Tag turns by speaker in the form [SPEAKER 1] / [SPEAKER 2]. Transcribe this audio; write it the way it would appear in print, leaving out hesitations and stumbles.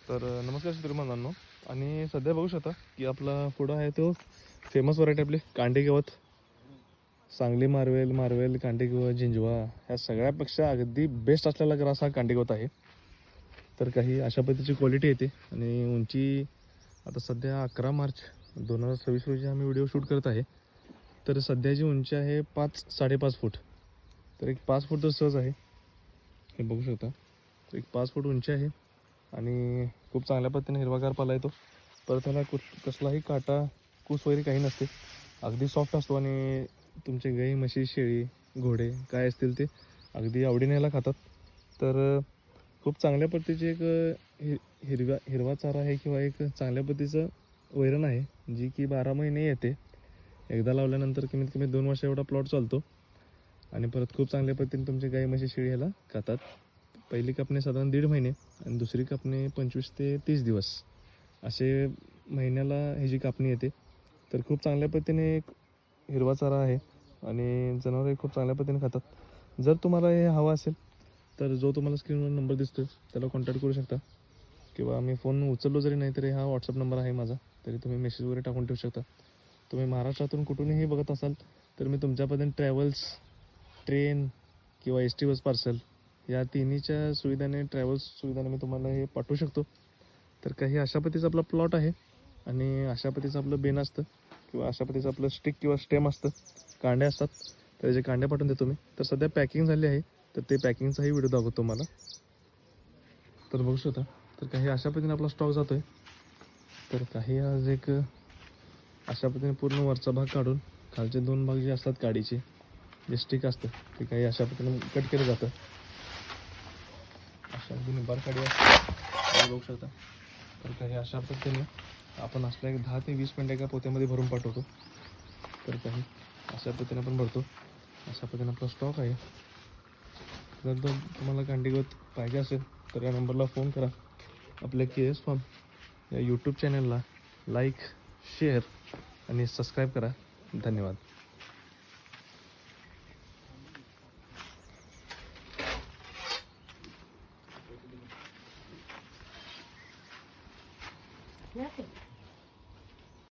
[SPEAKER 1] तर नमस्कार शेतकरी बांधवांनो. आणि सध्या बघू शकता की आपला पुढं आहे तो फेमस व्हरायटी आपली कांडे गवत, सांगली मारवेल, मारवेल कांडे गवत, जिंजवा, ह्या सगळ्यापेक्षा अगदी बेस्ट असलेला ग्रास हा कांडे गवत आहे. तर काही अशा पद्धतीची क्वालिटी येते आणि उंची आता सध्या 11 मार्च 2026 रोजी आम्ही व्हिडिओ शूट करत आहे. तर सध्याची उंची आहे 5-5.5 फूट. तर एक 5 फूट तर सहज आहे, हे बघू शकता. तर एक 5 फूट उंची आहे आणि खूप चांगल्या पद्धतीने हिरवागार पाला येतो. तर त्याला कसलाही काटा, कूस वगैरे काही नसते. अगदी सॉफ्ट असतो आणि तुमचे गाई, म्हशी, शेळी, घोडे काय असतील ते अगदी आवडीने याला खातात. तर खूप चांगल्या पद्धतीची एक हिरवा चारा आहे किंवा एक चांगल्या पद्धतीचं वैरण आहे, जी की 12 महिने येते. एकदा लावल्यानंतर कमीत कमी 2 वर्ष एवढा प्लॉट चालतो आणि परत खूप चांगल्या पद्धतीने तुमचे गाई, म्हशी, शेळी ह्याला खातात. पहिली कापणी साधारण 1.5 महिने आणि दुसरी कापणी 25 ते 30 दिवस असे महिन्याला ह्याची कापणी येते. तर खूप चांगल्या पद्धतीने एक हिरवा चारा आहे आणि जनावरे खूप चांगल्या पद्धतीने खातात. जर तुम्हाला हे हवं असेल तर जो तुम्हाला स्क्रीनवर नंबर दिसतोय त्याला कॉन्टॅक्ट करू शकता किंवा मी फोन उचललो जरी नाही तरी हा व्हॉट्सअप नंबर आहे माझा, तरी तुम्ही मेसेज वगैरे टाकून ठेवू शकता. तुम्ही महाराष्ट्रातून कुठूनही बघत असाल तर मी तुमच्यापर्यंत ट्रॅव्हल्स, ट्रेन किंवा एस टी बस पार्सल या तिन्हीच्या सुविधाने, ट्रॅव्हल्स सुविधाने मी तुम्हाला हे पाठवू शकतो. तर काही अशा पद्धतीचा आपला प्लॉट आहे आणि अशा पद्धतीचं आपलं बेन असतं किंवा अशा पद्धतीचं आपलं स्टिक किंवा स्टेम असतं, कांडे असतात. तर त्याचे कांडे पाठवून देतो मी. तर सध्या पॅकिंग झाली आहे, तर ते पॅकिंगचाही व्हिडिओ दाखवतो तुम्हाला. तर बघू शकता. तर काही अशा पद्धतीने आपला स्टॉक जातो आहे. तर काही आज एक अशा पद्धतीने पूर्ण वरचा भाग काढून खालचे 2 भाग जे असतात काडीचे, जे स्टिक असतं ते काही अशा पद्धतीने कट केलं जातं. अशा पद्धतीने बारकाडी असते, बघू शकता. तर काही अशा पद्धतीने आपण असल्या एक 10 ते 20 मिनिटं एका पोत्यामध्ये भरून पाठवतो. तर काही अशा पद्धतीने आपण भरतो. अशा पद्धतीने आपला स्टॉक आहे. जर तुम्हाला कांडे गवत पाहिजे असेल तर या नंबरला फोन करा. आपल्या KS फार्म या यूट्यूब चॅनलला लाईक, शेअर आणि सबस्क्राईब करा. धन्यवाद.
[SPEAKER 2] Nothing.